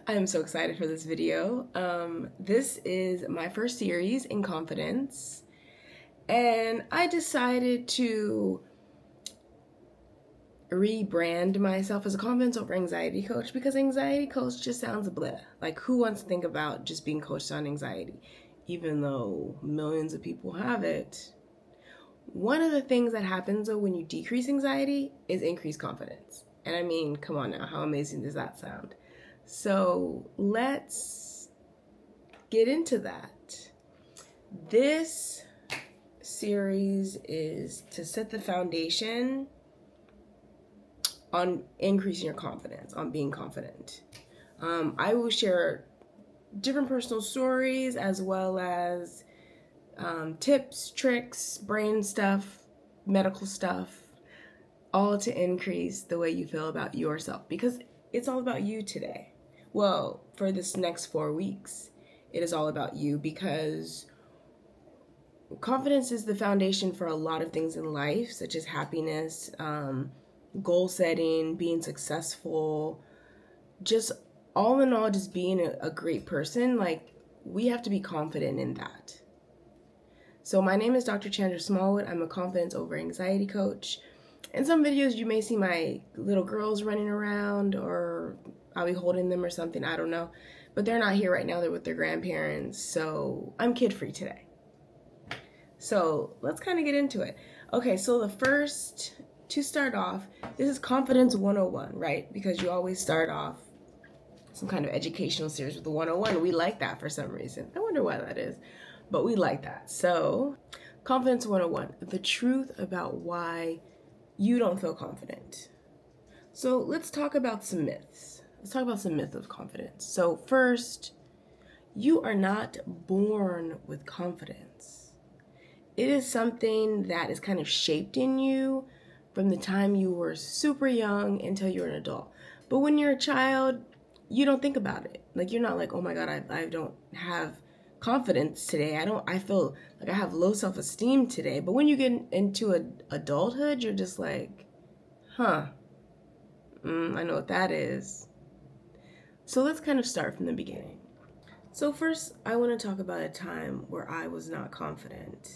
I am so excited for this video. This is my first series in confidence, and I decided to rebrand myself as a confidence over anxiety coach because anxiety coach just sounds bleh. Like, who wants to think about just being coached on anxiety, even though millions of people have it? One of the things that happens though when you decrease anxiety is increase confidence. And I mean, come on now, how amazing does that sound? So let's get into that. This series is to set the foundation on increasing your confidence, on being confident. I will share different personal stories as well as tips, tricks, brain stuff, medical stuff, all to increase the way you feel about yourself, because it's all about you today. Well, for this next 4 weeks, it is all about you, because confidence is the foundation for a lot of things in life, such as happiness, goal setting, being successful, just all in all, just being a great person. Like, we have to be confident in that. So my name is Dr. Chandra Smallwood. I'm a confidence over anxiety coach. In some videos, you may see my little girls running around, or I'll be holding them or something. I don't know. But they're not here right now. They're with their grandparents. So I'm kid-free today. So let's kind of get into it. Okay, so the first, to start off, this is Confidence 101, right? Because you always start off some kind of educational series with the 101. We like that for some reason. I wonder why that is, but we like that. So Confidence 101, the truth about why you don't feel confident. So let's talk about some myths. Let's talk about some myths of confidence. So first, you are not born with confidence. It is something that is kind of shaped in you from the time you were super young until you're an adult. But when you're a child, you don't think about it. Like, you're not like, oh my God, I don't have confidence today. I feel like I have low self-esteem today. But when you get into adulthood, you're just like, I know what that is. So let's kind of start from the beginning. So first, I want to talk about a time where I was not confident.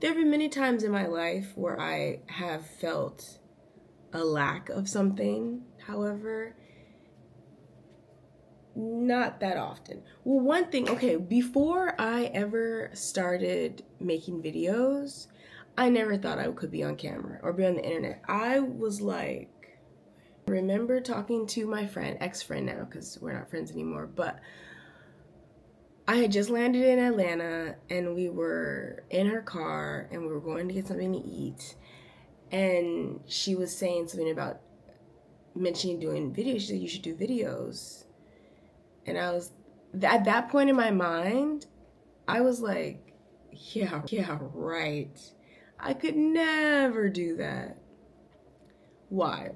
There have been many times in my life where I have felt a lack of something. However, not that often. Well, one thing, okay, before I ever started making videos, I never thought I could be on camera or be on the internet. I was like, I remember talking to my friend, ex-friend now, because we're not friends anymore, but I had just landed in Atlanta and we were in her car and we were going to get something to eat. And she was saying something about mentioning doing videos. She said, you should do videos. And I was, at that point in my mind, I was like, yeah, right. I could never do that. Why?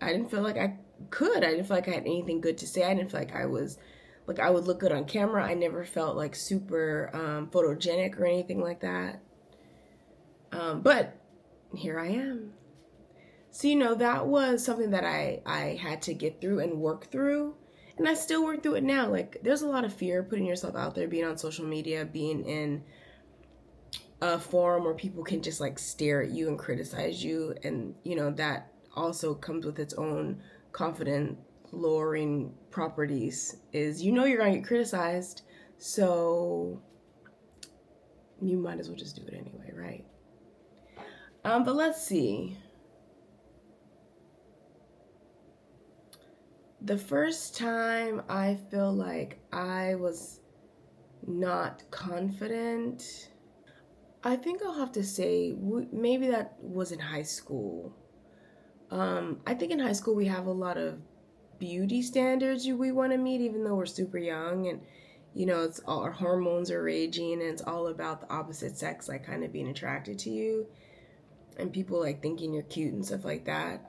I didn't feel like I could. I didn't feel like I had anything good to say. I didn't feel like I would look good on camera. I never felt like super photogenic or anything like that. But here I am. So, that was something that I had to get through and work through. And I still work through it now. Like, there's a lot of fear putting yourself out there, being on social media, being in a forum where people can just like stare at you and criticize you. And, that also comes with its own confidence lowering properties, is you're going to get criticized. So you might as well just do it anyway, right? But let's see. The first time I feel like I was not confident, I think I'll have to say maybe that was in high school. I think in high school we have a lot of beauty standards we want to meet, even though we're super young, and it's all our hormones are raging, and it's all about the opposite sex like kind of being attracted to you, and people like thinking you're cute and stuff like that.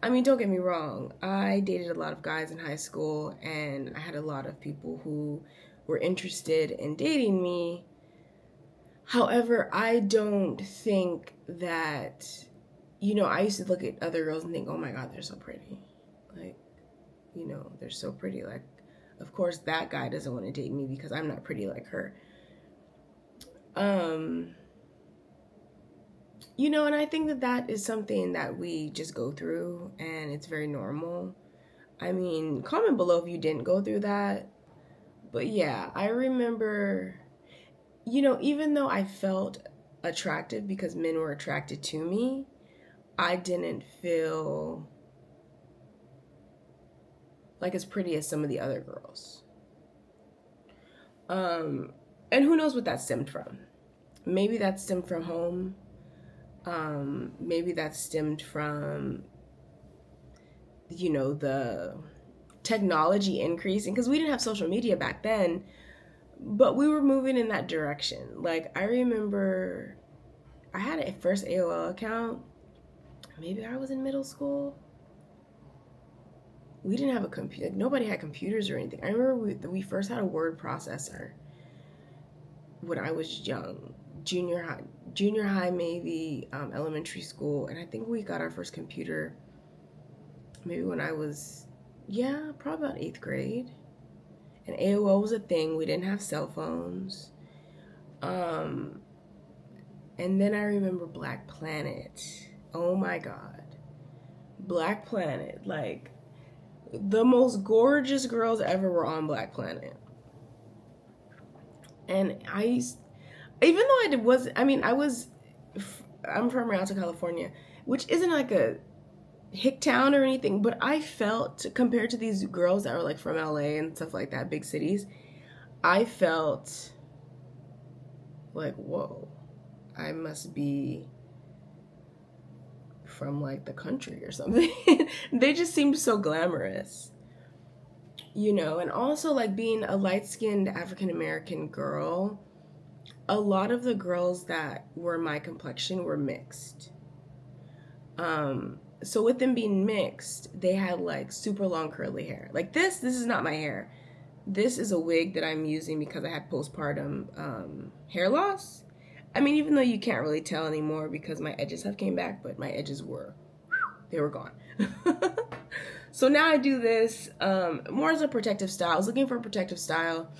I mean, don't get me wrong, I dated a lot of guys in high school, and I had a lot of people who were interested in dating me. However, I don't think that, I used to look at other girls and think, oh my God, they're so pretty. Like, you know, they're so pretty. Like, of course, that guy doesn't want to date me because I'm not pretty like her. You know, and I think that that is something that we just go through, and it's very normal. I mean, comment below if you didn't go through that. But yeah, I remember, you know, even though I felt attractive because men were attracted to me, I didn't feel like as pretty as some of the other girls. And who knows what that stemmed from? Maybe that stemmed from home. Maybe that stemmed from, you know, the technology increasing, because we didn't have social media back then, but we were moving in that direction. Like, I remember I had a first AOL account. Maybe I was in middle school. We didn't have a computer. Like, nobody had computers or anything. I remember we first had a word processor when I was young, junior high maybe, elementary school, and I think we got our first computer maybe when I was, yeah, probably about 8th grade. And AOL was a thing. We didn't have cell phones. And then I remember Black Planet. Oh my God. Black Planet. Like, the most gorgeous girls ever were on Black Planet. And I'm from Rialto, California, which isn't like a hick town or anything, but I felt, compared to these girls that were like from LA and stuff like that, big cities, I felt like, whoa, I must be from like the country or something. They just seemed so glamorous, you know. And also, like, being a light-skinned African-American girl, a lot of the girls that were my complexion were mixed. So with them being mixed, they had like super long curly hair. Like this is not my hair. This is a wig that I'm using because I had postpartum hair loss. I mean, even though you can't really tell anymore because my edges have came back, but my edges were gone. So now I do this more as a protective style. I was looking for a protective style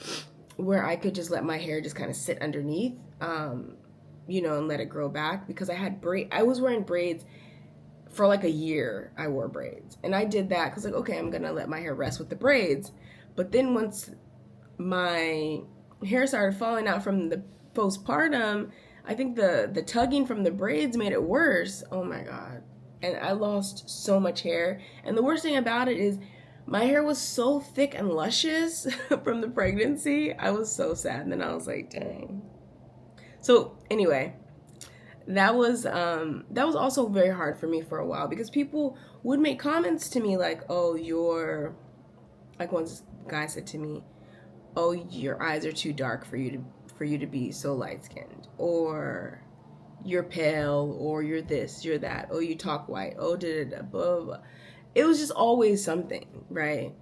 where I could just let my hair just kind of sit underneath, you know, and let it grow back, because I was wearing braids for like a year. I wore braids, and I did that because, like, okay, I'm gonna let my hair rest with the braids. But then once my hair started falling out from the postpartum, I think the tugging from the braids made it worse. Oh my God. And I lost so much hair. And the worst thing about it is my hair was so thick and luscious from the pregnancy. I was so sad. And then I was like, dang. So anyway, that was also very hard for me for a while, because people would make comments to me like, oh, like, one guy said to me, oh, your eyes are too dark for you to be so light-skinned, or you're pale, or you're this, you're that, oh, you talk white, oh, da-da-da, blah, blah, blah. It was just always something, right?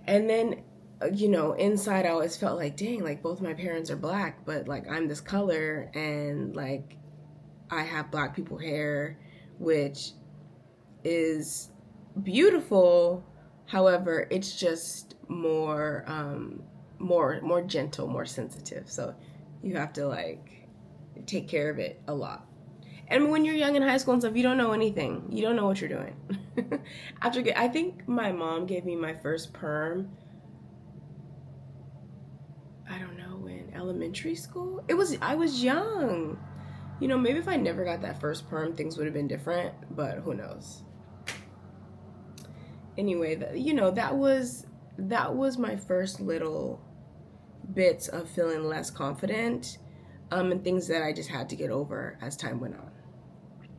And then, you know, inside I always felt like, dang, like, both my parents are black, but like, I'm this color, and like, I have black people hair, which is beautiful. However, it's just more gentle, more sensitive. So you have to like take care of it a lot. And when you're young in high school and stuff, you don't know anything. You don't know what you're doing. I think my mom gave me my first perm, I don't know, in elementary school. I was young. You know, maybe if I never got that first perm, things would have been different, but who knows. Anyway, you know, that was my first little bits of feeling less confident, and things that I just had to get over as time went on.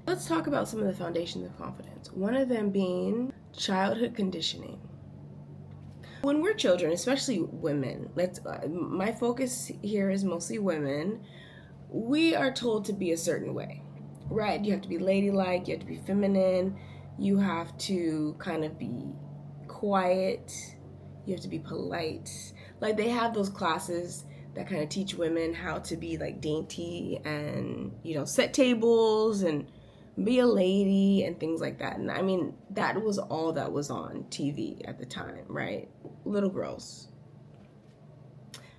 Let's talk about some of the foundations of confidence. One of them being childhood conditioning. When we're children, especially women, my focus here is mostly women. We are told to be a certain way, right? You have to be ladylike, you have to be feminine, you have to kind of be quiet, you have to be polite. Like, they have those classes that kind of teach women how to be like dainty and, you know, set tables and be a lady and things like that. And I mean, that was all that was on TV at the time, right? Little girls.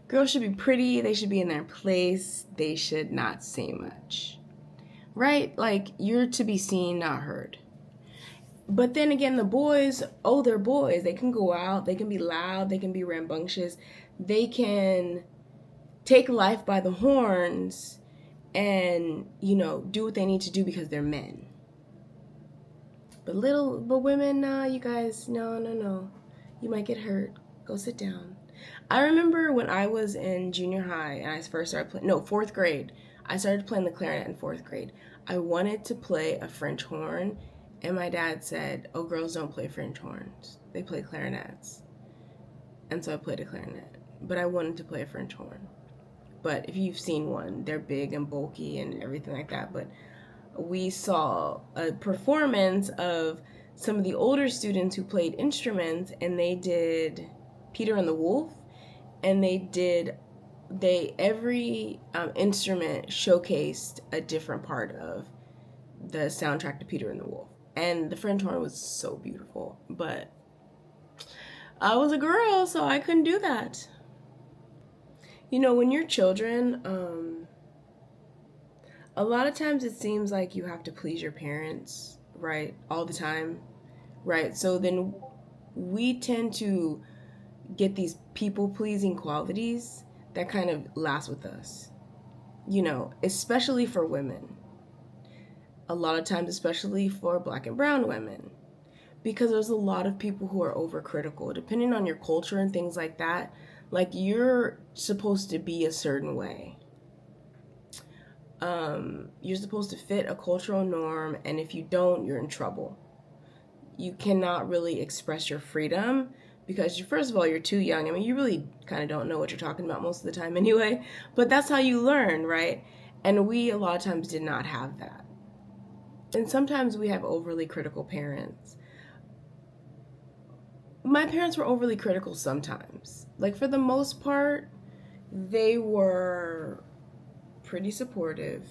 Girls should be pretty, they should be in their place, they should not say much, right? Like, you're to be seen, not heard. But then again, the boys, oh, they're boys. They can go out, they can be loud, they can be rambunctious, they can take life by the horns and, you know, do what they need to do because they're men. But women, you guys, no. You might get hurt. Go sit down. I remember when I was in junior high and I first started playing, fourth grade. I started playing the clarinet in fourth grade. I wanted to play a French horn, and my dad said, oh, girls don't play French horns. They play clarinets. And so I played a clarinet. But I wanted to play a French horn. But if you've seen one, they're big and bulky and everything like that. But we saw a performance of some of the older students who played instruments, and they did Peter and the Wolf, and every instrument showcased a different part of the soundtrack to Peter and the Wolf. And the French horn was so beautiful, but I was a girl, so I couldn't do that. You know, when you're children, a lot of times it seems like you have to please your parents, right? All the time, right? So then we tend to get these people-pleasing qualities that kind of last with us, you know, especially for women. A lot of times, especially for Black and brown women, because there's a lot of people who are overcritical, depending on your culture and things like that. Like, you're supposed to be a certain way. You're supposed to fit a cultural norm, and if you don't, you're in trouble. You cannot really express your freedom because, first of all, you're too young. I mean, you really kind of don't know what you're talking about most of the time anyway, but that's how you learn, right? And we, a lot of times, did not have that. And sometimes we have overly critical parents. My parents were overly critical sometimes. Like, for the most part, they were pretty supportive.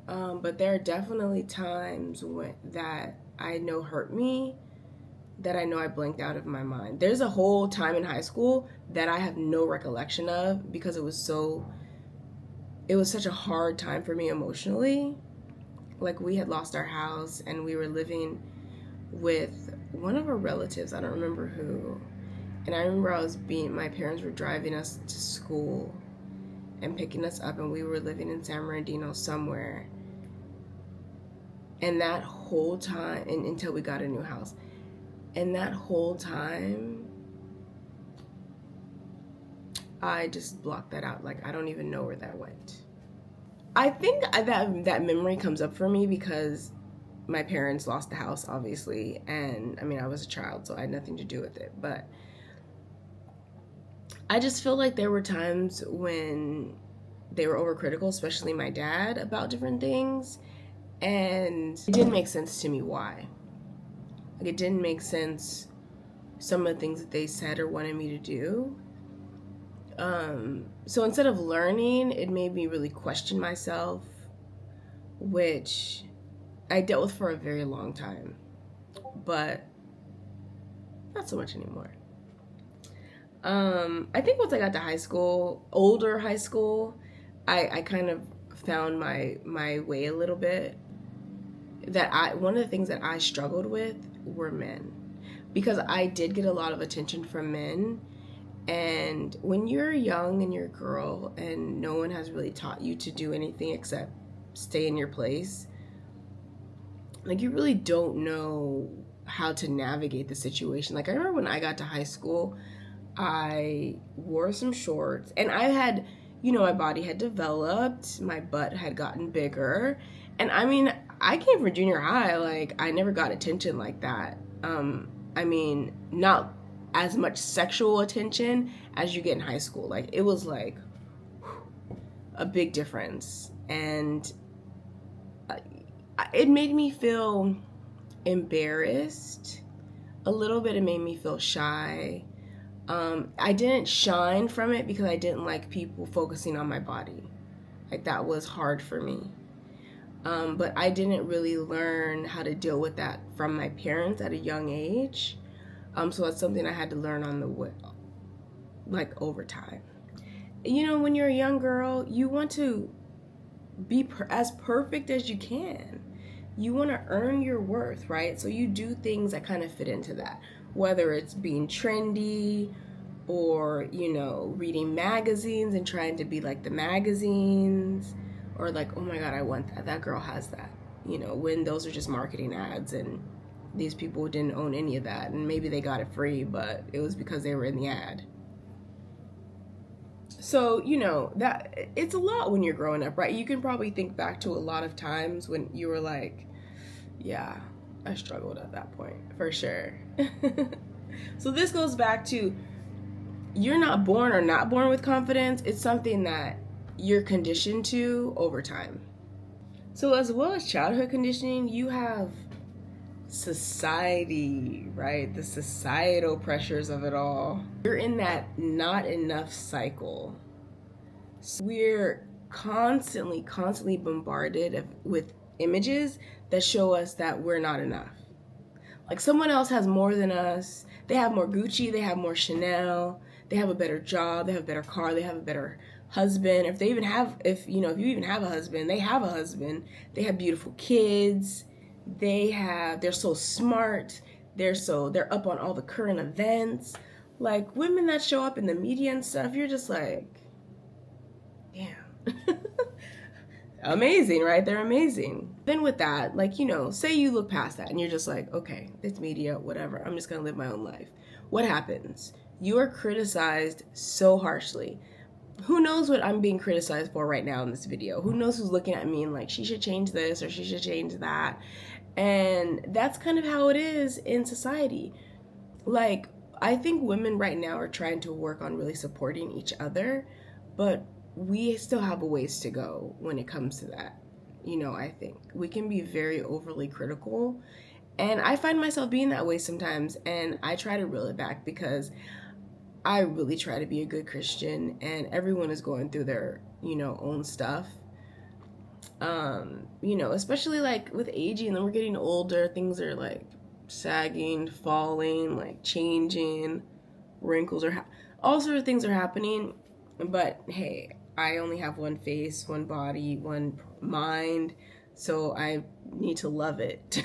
But there are definitely times that I know hurt me, that I know I blanked out of my mind. There's a whole time in high school that I have no recollection of because it was such a hard time for me emotionally. Like, we had lost our house and we were living with one of our relatives. I don't remember who. And I remember my parents were driving us to school and picking us up, and we were living in San Bernardino somewhere. And that whole time, and until we got a new house, and that whole time, I just blocked that out. Like, I don't even know where that went. I think that memory comes up for me because my parents lost the house, obviously, and I mean, I was a child, so I had nothing to do with it. But I just feel like there were times when they were overcritical, especially my dad, about different things, and it didn't make sense to me why. Like, it didn't make sense, some of the things that they said or wanted me to do. So instead of learning, it made me really question myself, which I dealt with for a very long time, but not so much anymore. I think once I got to high school, older high school, I kind of found my way a little bit. One of the things that I struggled with were men, because I did get a lot of attention from men. And when you're young and you're a girl and no one has really taught you to do anything except stay in your place, like, you really don't know how to navigate the situation. Like, I remember when I got to high school, I wore some shorts, and I had, my body had developed, my butt had gotten bigger, and I mean, I came from junior high, like, I never got attention like that. I mean, not as much sexual attention as you get in high school. Like, it was like a big difference, and it made me feel embarrassed a little bit. It made me feel shy. I didn't shine from it because I didn't like people focusing on my body. Like, that was hard for me. But I didn't really learn how to deal with that from my parents at a young age. So it's something I had to learn on the way, like over time. You know, when you're a young girl, you want to be as perfect as you can. You want to earn your worth, right? So you do things that kind of fit into that, whether it's being trendy or, you know, reading magazines and trying to be like the magazines, or like, oh my God, I want that. That girl has that. You know, when those are just marketing ads and these people didn't own any of that, and maybe they got it free, but it was because they were in the ad. So, you know, that it's a lot when you're growing up, right? You can probably think back to a lot of times when you were like, yeah, I struggled at that point, for sure. So this goes back to, you're not born or not born with confidence. It's something that you're conditioned to over time. So as well as childhood conditioning, you have society, right? The societal pressures of it all. You're in that not enough cycle. So we're constantly bombarded with images that show us that we're not enough. Like someone else has more than us. They have more Gucci, they have more Chanel, they have a better job, they have a better car, they have a better husband. If you even have a husband, they have a husband. They have beautiful kids. They're so smart. They're up on all the current events. Like women that show up in the media and stuff, you're just like, damn. Amazing, right? They're amazing. Then with that, like, you know, say you look past that and you're just like, okay, it's media, whatever. I'm just gonna live my own life. What happens? You are criticized so harshly. Who knows what I'm being criticized for right now in this video? Who knows who's looking at me and like, she should change this or she should change that. And that's kind of how it is in society. Like, I think women right now are trying to work on really supporting each other, but we still have a ways to go when it comes to that. You know, I think we can be very overly critical, and I find myself being that way sometimes, and I try to reel it back because I really try to be a good Christian, and everyone is going through their, you know, own stuff. You know, especially like with aging, and we're getting older, things are like sagging, falling, like changing, wrinkles are all sorts of things are happening. But hey, I only have one face, one body, one mind, so I need to love it.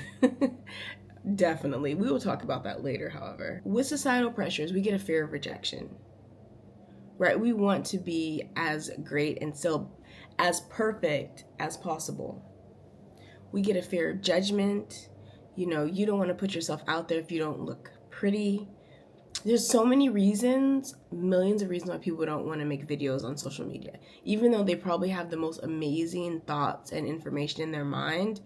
Definitely. We will talk about that later, however. With societal pressures, we get a fear of rejection, right? We want to be as great and still as perfect as possible. We get a fear of judgment. You know, you don't want to put yourself out there if you don't look pretty. There's so many reasons, millions of reasons why people don't want to make videos on social media. Even though they probably have the most amazing thoughts and information in their mind,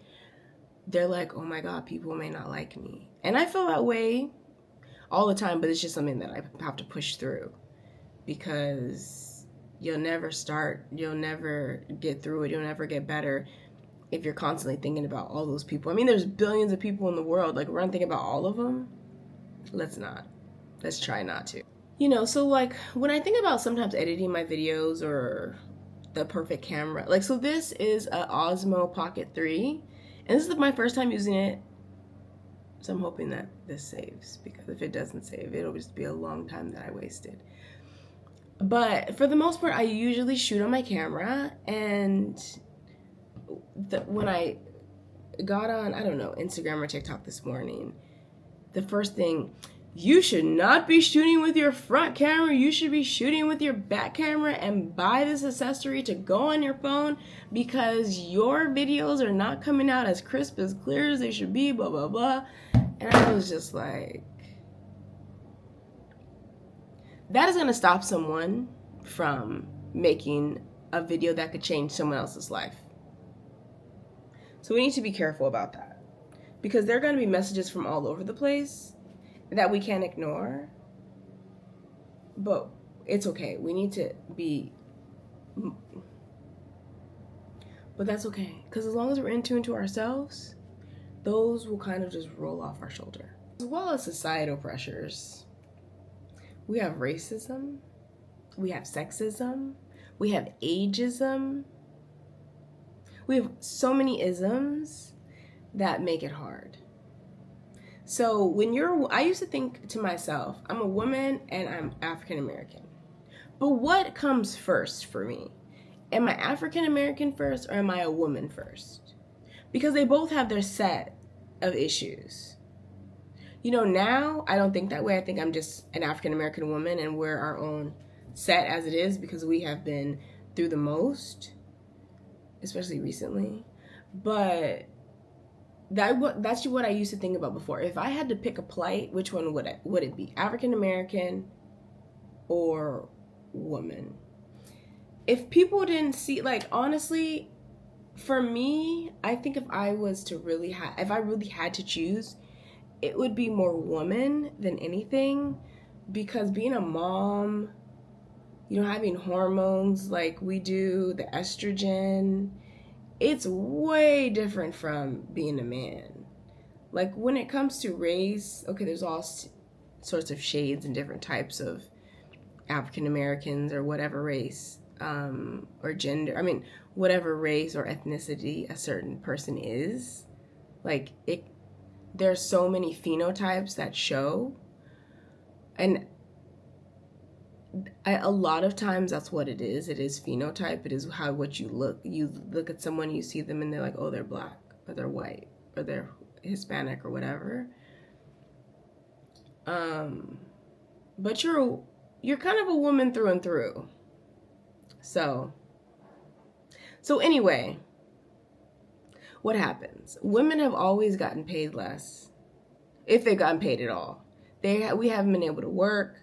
they're like, oh my God, people may not like me. And I feel that way all the time, but it's just something that I have to push through, because you'll never start, you'll never get through it, you'll never get better if you're constantly thinking about all those people. I mean, there's billions of people in the world. Like, we're gonna think about all of them? Let's not. Let's try not to. You know, so like when I think about sometimes editing my videos or the perfect camera, like, so this is a Osmo Pocket 3, and this is my first time using it. So I'm hoping that this saves, because if it doesn't save, it'll just be a long time that I wasted. But for the most part, I usually shoot on my camera, and when I got on, I don't know, Instagram or TikTok this morning, the first thing, you should not be shooting with your front camera, you should be shooting with your back camera, and buy this accessory to go on your phone because your videos are not coming out as crisp, as clear as they should be, blah, blah, blah. And I was just like, that is gonna stop someone from making a video that could change someone else's life. So we need to be careful about that, because there are gonna be messages from all over the place that we can't ignore, but it's okay. We need to be, but that's okay, because as long as we're in tune to ourselves, those will kind of just roll off our shoulder. As well as societal pressures, we have racism, we have sexism, we have ageism, we have so many isms that make it hard. So I used to think to myself, I'm a woman and I'm African American. But what comes first for me? Am I African American first or am I a woman first? Because they both have their set of issues. Now I don't think that way. I think I'm just an African American woman and we're our own set as it is because we have been through the most, especially recently. But that's what I used to think about before. If I had to pick a plight, which one would it be? African American or woman? If people didn't see, honestly, for me, I think if I really had to choose, it would be more woman than anything, because being a mom, having hormones like we do, the estrogen, it's way different from being a man. When it comes to race, okay, there's all sorts of shades and different types of African Americans or whatever race or gender. I mean, whatever race or ethnicity a certain person is. There's so many phenotypes that show. And a lot of times that's what it is. It is phenotype. It is what you look. You look at someone, you see them, and they're like, oh, they're black, or they're white, or they're Hispanic, or whatever. But you're kind of a woman through and through. So anyway, what happens? Women have always gotten paid less, if they've gotten paid at all. We haven't been able to work.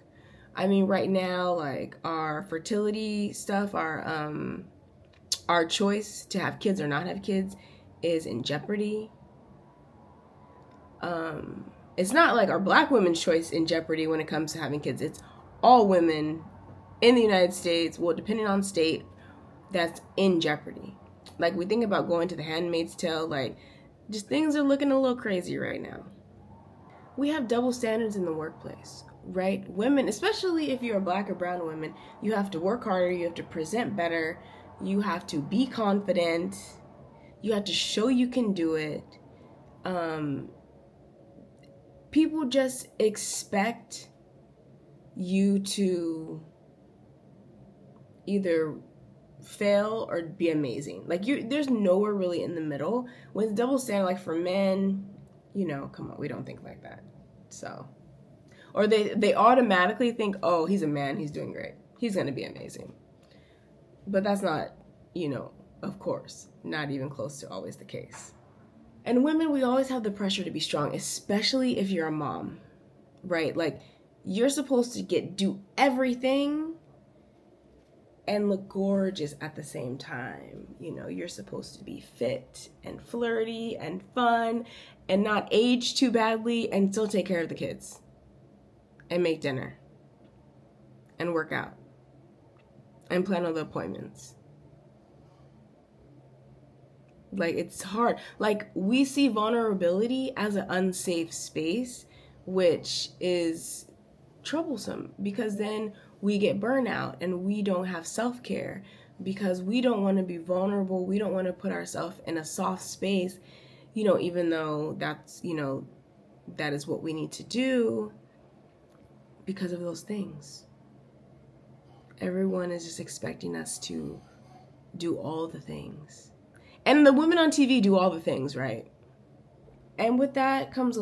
I mean, right now, our fertility stuff, our choice to have kids or not have kids is in jeopardy. It's not like our black women's choice in jeopardy when it comes to having kids. It's all women in the United States, well, depending on state, that's in jeopardy. We think about going to the Handmaid's Tale, just things are looking a little crazy right now. We have double standards in the workplace, right? Women, especially if you're a black or brown woman, you have to work harder, you have to present better, you have to be confident, you have to show you can do it. People just expect you to either fail or be amazing. There's nowhere really in the middle. When it's double standard, for men, come on, we don't think like that. So, or they automatically think, oh, he's a man, he's doing great, he's gonna be amazing. But that's not, of course, not even close to always the case. And women, we always have the pressure to be strong, especially if you're a mom, right? You're supposed to do everything and look gorgeous at the same time. You're supposed to be fit and flirty and fun and not age too badly and still take care of the kids and make dinner and work out and plan all the appointments. It's hard. We see vulnerability as an unsafe space, which is troublesome, because then we get burnout and we don't have self-care because we don't want to be vulnerable. We don't want to put ourselves in a soft space, even though that's, that is what we need to do because of those things. Everyone is just expecting us to do all the things. And the women on TV do all the things, right? And with that comes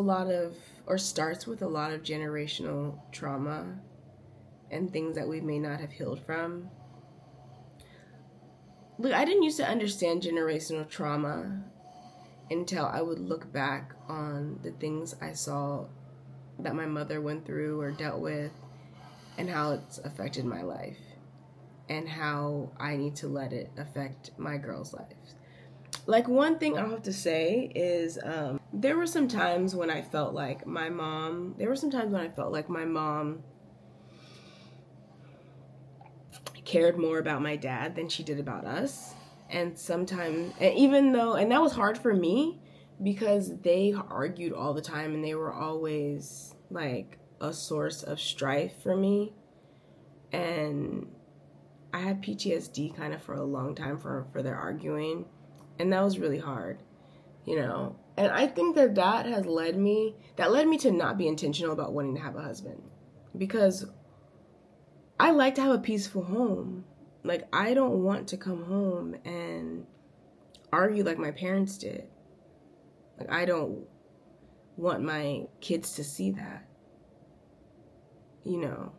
starts with a lot of generational trauma and things that we may not have healed from. Look, I didn't used to understand generational trauma until I would look back on the things I saw that my mother went through or dealt with and how it's affected my life and how I need to let it affect my girls' lives. One thing I'll have to say is there were some times when I felt like my mom cared more about my dad than she did about us. And sometimes, and that was hard for me because they argued all the time and they were always a source of strife for me. And I had PTSD kind of for a long time for their arguing. And that was really hard, you know. And I think that has led me to not be intentional about wanting to have a husband, because I like to have a peaceful home. Like, I don't want to come home and argue like my parents did. Like, I don't want my kids to see that, you know.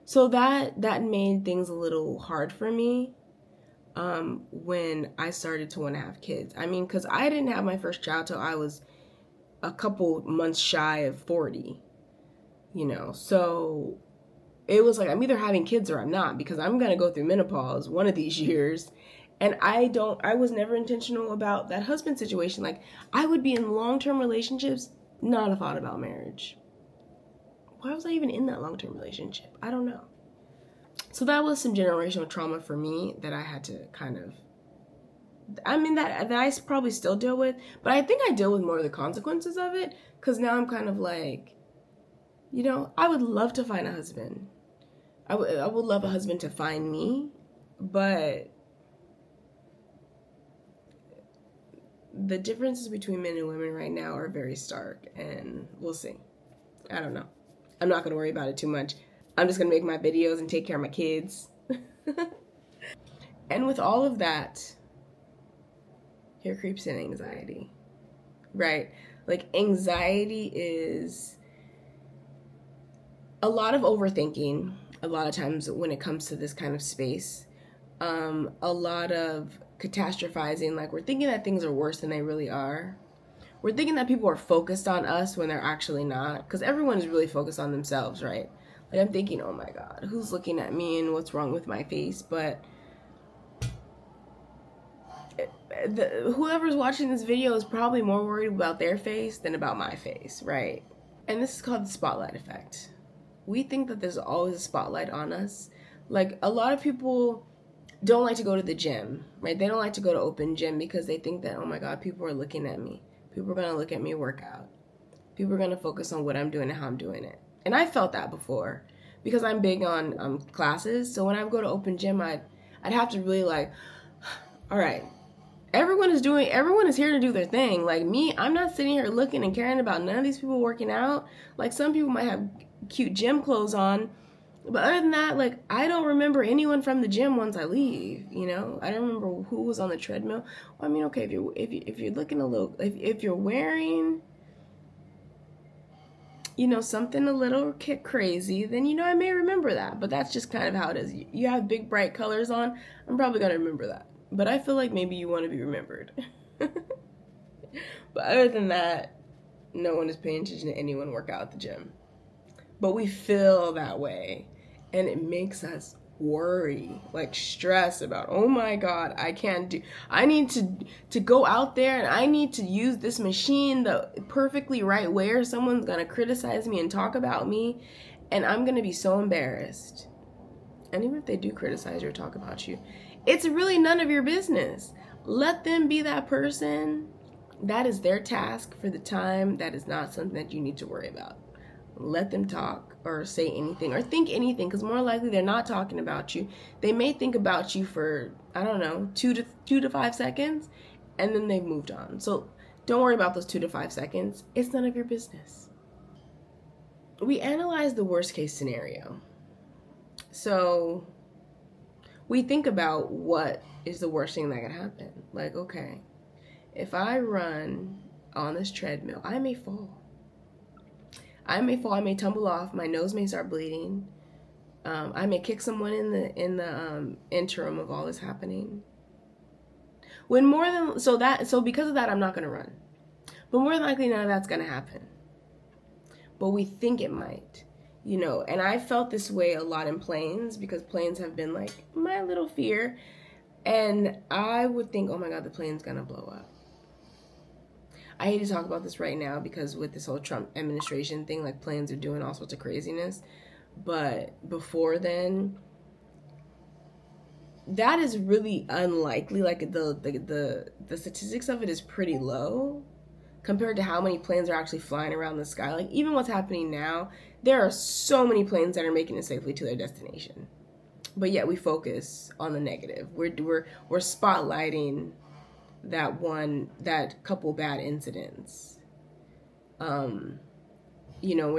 So that made things a little hard for me when I started to want to have kids. I mean, because I didn't have my first child till I was a couple months shy of 40, you know. So it was like, I'm either having kids or I'm not, because I'm going to go through menopause one of these years. And I was never intentional about that husband situation. Like, I would be in long-term relationships, not a thought about marriage. Why was I even in that long-term relationship? I don't know. So that was some generational trauma for me that I had to kind of, I mean, that I probably still deal with, but I think I deal with more of the consequences of it, because now I'm kind of like, you know, I would love to find a husband. I would love a husband to find me, but the differences between men and women right now are very stark, and we'll see. I don't know. I'm not going to worry about it too much. I'm just going to make my videos and take care of my kids. And with all of that, here creeps in anxiety, right? Like, anxiety is a lot of overthinking a lot of times when it comes to this kind of space. A lot of catastrophizing, like, we're thinking that things are worse than they really are. We're thinking that people are focused on us when they're actually not, because everyone is really focused on themselves, right? Like, I'm thinking, oh my God, who's looking at me and what's wrong with my face? But whoever's watching this video is probably more worried about their face than about my face, right? And this is called the spotlight effect. We think that there's always a spotlight on us. Like, a lot of people don't like to go to the gym, right? They don't like to go to open gym because they think that, oh my God, people are looking at me. People are going to look at me work out. People are going to focus on what I'm doing and how I'm doing it. And I felt that before, because I'm big on classes. So when I go to open gym, I'd have to really like, all right, everyone is here to do their thing. Like me, I'm not sitting here looking and caring about none of these people working out. Like, some people might have cute gym clothes on, but other than that, like, I don't remember anyone from the gym once I leave, you know? I don't remember who was on the treadmill. Well, I mean, okay, if you're looking a little, if you're wearing, you know, something a little crazy, then, you know, I may remember that. But that's just kind of how it is. You have big, bright colors on, I'm probably going to remember that. But I feel like maybe you want to be remembered. But other than that, no one is paying attention to anyone work out at the gym. But we feel that way, and it makes us worry, like stress about, oh my God, I need to go out there and I need to use this machine the perfectly right way, or someone's gonna criticize me and talk about me, and I'm gonna be so embarrassed. And even if they do criticize you or talk about you, it's really none of your business. Let them be that person. That is their task for the time. That is not something that you need to worry about. Let them talk or say anything or think anything, because more likely they're not talking about you. They may think about you for, I don't know, 2 to 5 seconds, and then they've moved on. So don't worry about those 2 to 5 seconds. It's none of your business. We analyze the worst case scenario. So we think about what is the worst thing that could happen. Like, okay, if I run on this treadmill, I may fall. I may tumble off, my nose may start bleeding. I may kick someone in the interim of all this happening. So because of that, I'm not going to run. But more than likely, none of that's going to happen. But we think it might, you know. And I felt this way a lot in planes, because planes have been like my little fear. And I would think, oh my God, the plane's going to blow up. I hate to talk about this right now, because with this whole Trump administration thing, like, planes are doing all sorts of craziness. But before then, that is really unlikely. Like, the statistics of it is pretty low compared to how many planes are actually flying around the sky. Like, even what's happening now, there are so many planes that are making it safely to their destination. But yet we focus on the negative. We're spotlighting that couple bad incidents. We're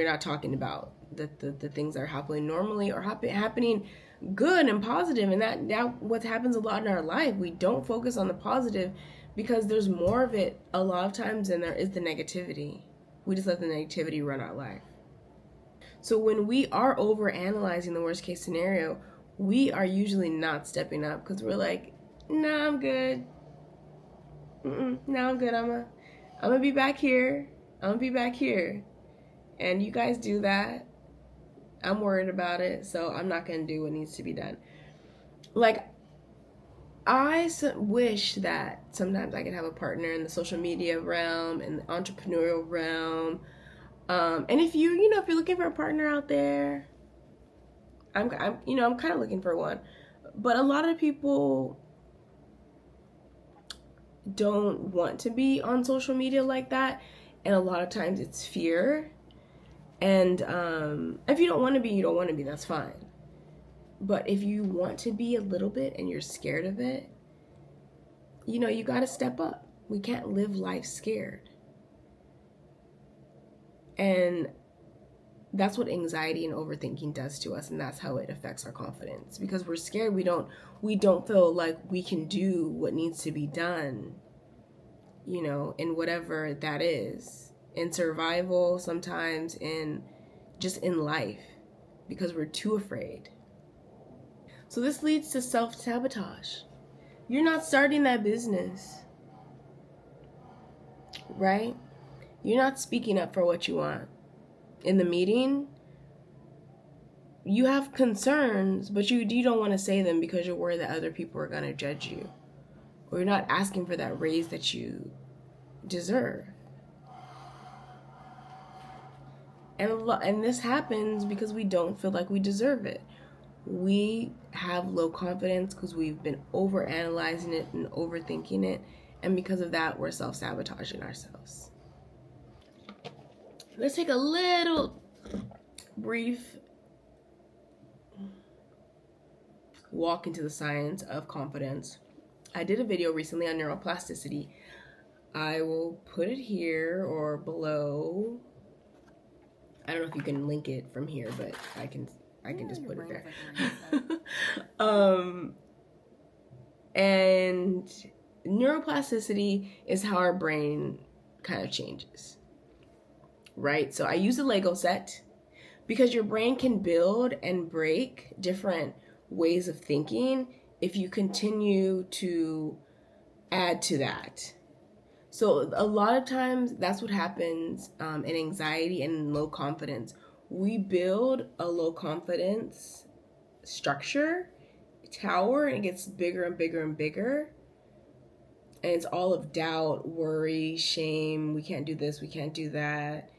not talking about the things that are happening normally or happening good and positive, and that what happens a lot in our life. We don't focus on the positive because there's more of it a lot of times than there is the negativity. We just let the negativity run our life. So when we are over analyzing the worst case scenario, we are usually not stepping up because we're like, nah, I'm good. Nah, I'm good. I'm gonna be back here. I'm gonna be back here. And you guys do that. I'm worried about it, so I'm not gonna do what needs to be done. Like, I wish that sometimes I could have a partner in the social media realm and the entrepreneurial realm. And if you're looking for a partner out there, I'm kind of looking for one. But a lot of people don't want to be on social media like that, and a lot of times it's fear. And if you don't want to be, you don't want to be. That's fine. But if you want to be a little bit and you're scared of it, you got to step up. We can't live life scared. And that's what anxiety and overthinking does to us, and that's how it affects our confidence. Because we're scared, we don't feel like we can do what needs to be done, in whatever that is. In survival, sometimes just in life, because we're too afraid. So this leads to self-sabotage. You're not starting that business, right? You're not speaking up for what you want. In the meeting, you have concerns, but you don't want to say them because you're worried that other people are going to judge you. Or you're not asking for that raise that you deserve. And this happens because we don't feel like we deserve it. We have low confidence because we've been over-analyzing it and overthinking it. And because of that, we're self-sabotaging ourselves. Let's take a little brief walk into the science of confidence. I did a video recently on neuroplasticity. I will put it here or below. I don't know if you can link it from here, but I can just put it there. And neuroplasticity is how our brain kind of changes, right? So I use a Lego set because your brain can build and break different ways of thinking if you continue to add to that. So a lot of times that's what happens in anxiety and in low confidence. We build a low confidence structure, tower, and it gets bigger and bigger and bigger. And it's all of doubt, worry, shame. We can't do this, we can't do that.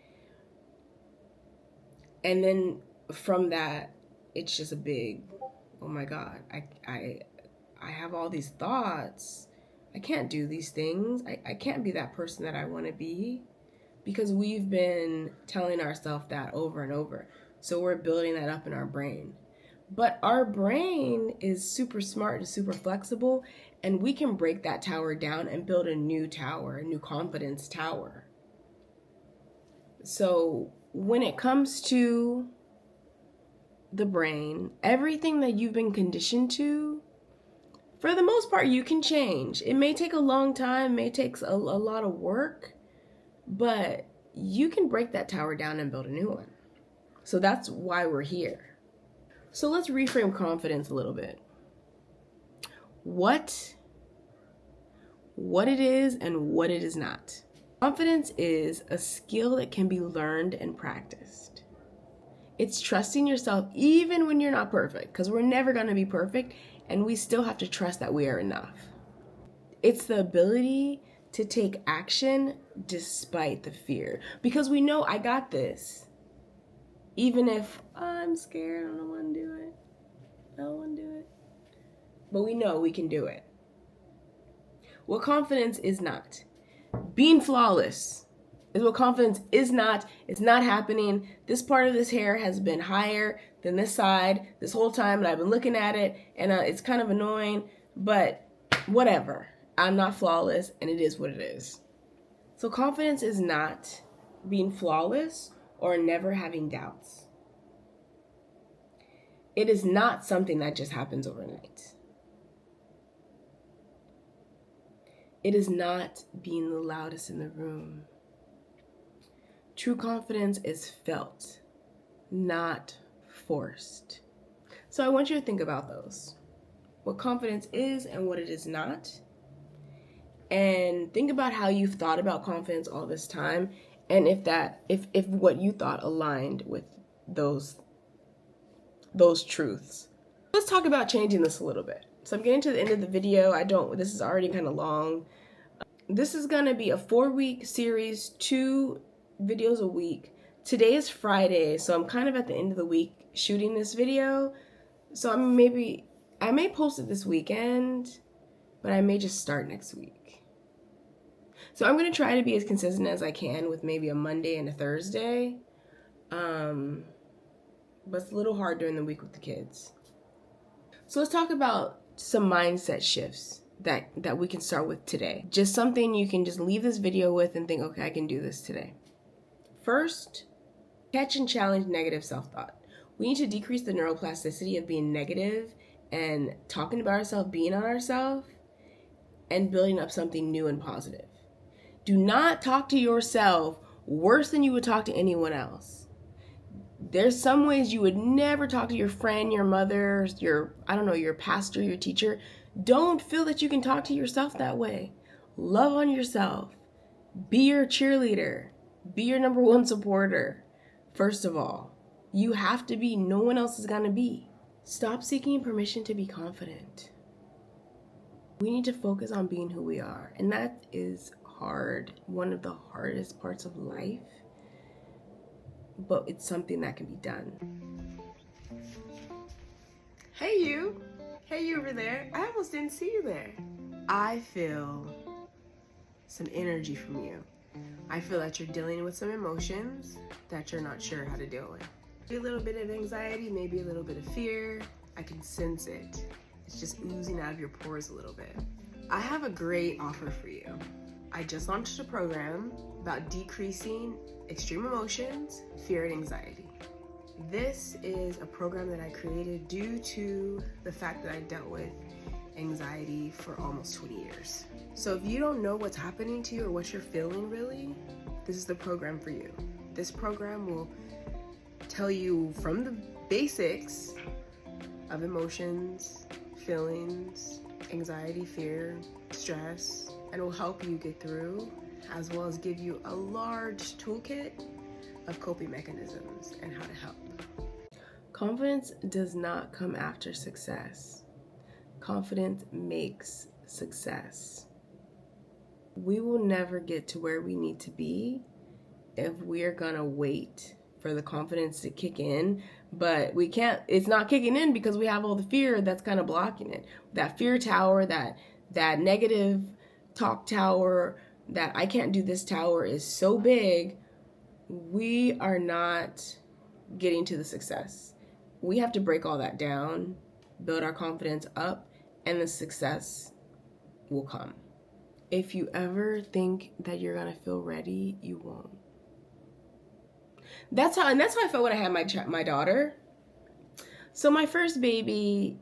And then from that, it's just a big, oh my God, I have all these thoughts. I can't do these things. I can't be that person that I want to be, because we've been telling ourselves that over and over. So we're building that up in our brain. But our brain is super smart and super flexible, and we can break that tower down and build a new tower, a new confidence tower. So when it comes to the brain, everything that you've been conditioned to, for the most part, you can change. It may take a long time, may take a lot of work, but you can break that tower down and build a new one. So that's why we're here. So let's reframe confidence a little bit. What it is and what it is not. Confidence is a skill that can be learned and practiced. It's trusting yourself even when you're not perfect, because we're never going to be perfect. And we still have to trust that we are enough. It's the ability to take action despite the fear. Because we know I got this. Even if I'm scared, I don't want to do it. I don't want to do it. But we know we can do it. What confidence is not. Being flawless is what confidence is not. It's not happening. This part of this hair has been higher than this side this whole time, and I've been looking at it, and it's kind of annoying, but whatever. I'm not flawless, and it is what it is. So confidence is not being flawless or never having doubts. It is not something that just happens overnight. It is not being the loudest in the room. True confidence is felt, not forced. So I want you to think about those. What confidence is and what it is not. And think about how you've thought about confidence all this time, and if what you thought aligned with those truths. Let's talk about changing this a little bit. So I'm getting to the end of the video. This is already kind of long. This is going to be a 4-week series, 2 videos a week. Today is Friday, so I'm kind of at the end of the week shooting this video. So I may post it this weekend, but I may just start next week. So I'm going to try to be as consistent as I can with maybe a Monday and a Thursday. But it's a little hard during the week with the kids. So let's talk about some mindset shifts that we can start with today. Just something you can just leave this video with and think, okay, I can do this today. First, catch and challenge negative self-thought. We need to decrease the neuroplasticity of being negative and talking about ourselves, being on ourselves, and building up something new and positive. Do not talk to yourself worse than you would talk to anyone else. There's some ways you would never talk to your friend, your mother, your pastor, your teacher. Don't feel that you can talk to yourself that way. Love on yourself. Be your cheerleader. Be your number one supporter. First of all, you have to be. No one else is going to be. Stop seeking permission to be confident. We need to focus on being who we are. And that is hard. One of the hardest parts of life. But it's something that can be done. Hey you over there. I almost didn't see you there. I feel some energy from you. I feel that you're dealing with some emotions that you're not sure how to deal with. Maybe a little bit of anxiety, maybe a little bit of fear. I can sense it. It's just oozing out of your pores a little bit. I have a great offer for you. I just launched a program about decreasing extreme emotions, fear, and anxiety. This is a program that I created due to the fact that I dealt with anxiety for almost 20 years. So if you don't know what's happening to you or what you're feeling really, this is the program for you. This program will tell you from the basics of emotions, feelings, anxiety, fear, stress, and will help you get through, as well as give you a large toolkit of coping mechanisms and how to help. Confidence does not come after success. Confidence makes success. We will never get to where we need to be if we're gonna wait for the confidence to kick in, but we can't. It's not kicking in because we have all the fear that's kind of blocking it. That fear tower, that negative talk tower, that I can't do this tower is so big, we are not getting to the success. We have to break all that down, build our confidence up, and the success will come. If you ever think that you're gonna feel ready, you won't. That's how I felt when I had my daughter. So my first baby,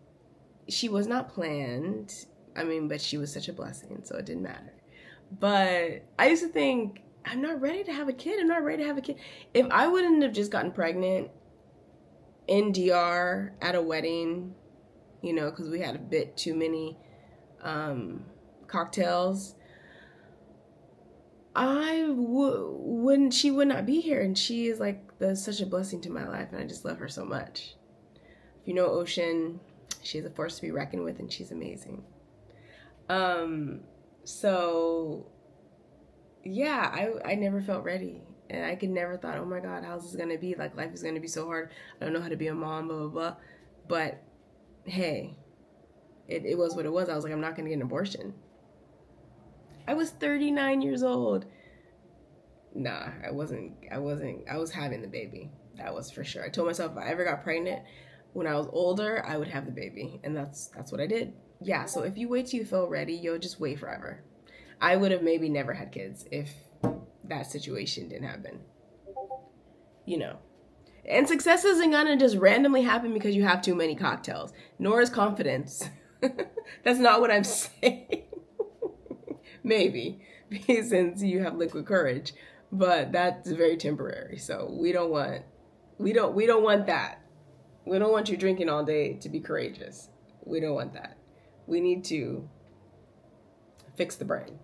she was not planned. But she was such a blessing, so it didn't matter. But I used to think, I'm not ready to have a kid. If I wouldn't have just gotten pregnant in DR at a wedding, because we had a bit too many cocktails, she would not be here. And she is such a blessing to my life, and I just love her so much. If you know Ocean, she's a force to be reckoned with, and she's amazing. So yeah, I never felt ready, and I could never thought, oh my God, how's this gonna be? Life is gonna be so hard. I don't know how to be a mom, blah, blah, blah. But hey, it was what it was. I was like, I'm not gonna get an abortion. I was 39 years old. Nah, I wasn't. I was having the baby. That was for sure. I told myself if I ever got pregnant when I was older, I would have the baby. And that's what I did. Yeah, so if you wait till you feel ready, you'll just wait forever. I would have maybe never had kids if that situation didn't happen. You know. And success isn't gonna just randomly happen because you have too many cocktails, nor is confidence. That's not what I'm saying. Maybe, since you have liquid courage, but that's very temporary. So we don't want that. We don't want you drinking all day to be courageous. We don't want that. We need to fix the brain.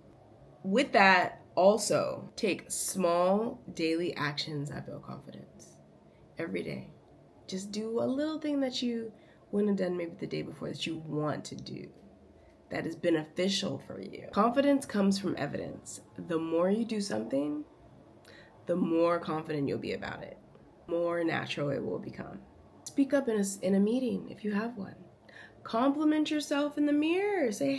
With that, also take small daily actions that build confidence every day. Just do a little thing that you wouldn't have done maybe the day before that you want to do, that is beneficial for you. Confidence comes from evidence. The more you do something, the more confident you'll be about it. More natural it will become. Speak up in a meeting if you have one. Compliment yourself in the mirror. Say,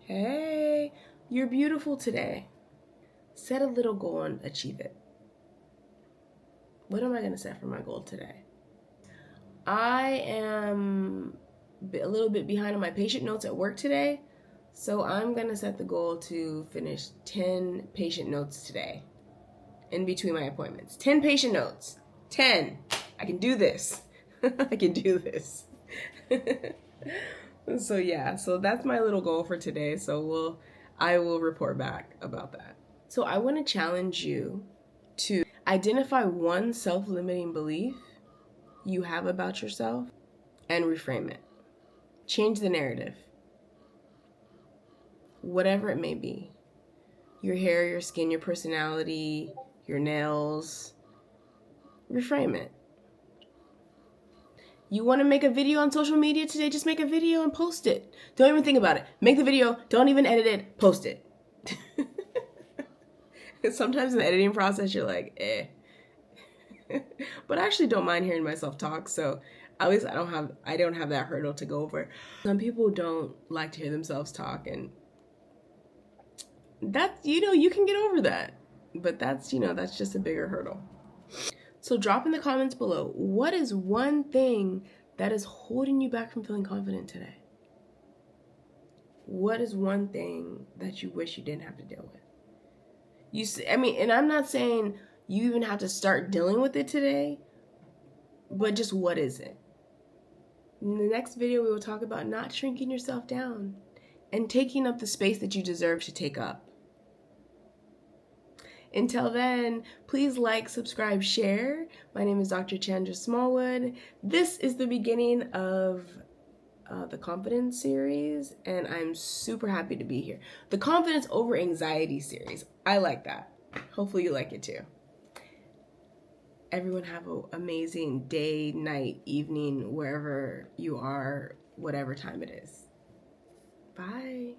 hey, you're beautiful today. Set a little goal and achieve it. What am I going to set for my goal today? I am a little bit behind on my patient notes at work today, so I'm going to set the goal to finish 10 patient notes today in between my appointments. 10 patient notes. 10. I can do this. I can do this. So yeah, so that's my little goal for today. So I will report back about that. So I want to challenge you to identify one self-limiting belief you have about yourself and reframe it. Change the narrative. Whatever it may be. Your hair, your skin, your personality, your nails. Reframe it. You want to make a video on social media today? Just make a video and post it. Don't even think about it. Make the video. Don't even edit it. Post it. Sometimes in the editing process, you're like, But I actually don't mind hearing myself talk, so at least I don't have that hurdle to go over. Some people don't like to hear themselves talk, and that, you can get over that. But that's just a bigger hurdle. So drop in the comments below, what is one thing that is holding you back from feeling confident today? What is one thing that you wish you didn't have to deal with? And I'm not saying you even have to start dealing with it today, but just what is it? In the next video, we will talk about not shrinking yourself down and taking up the space that you deserve to take up. Until then, please like, subscribe, share. My name is Dr. Chandra Smallwood. This is the beginning of the confidence series, and I'm super happy to be here. The confidence over anxiety series. I like that. Hopefully you like it too. Everyone have an amazing day, night, evening, wherever you are, whatever time it is. Bye.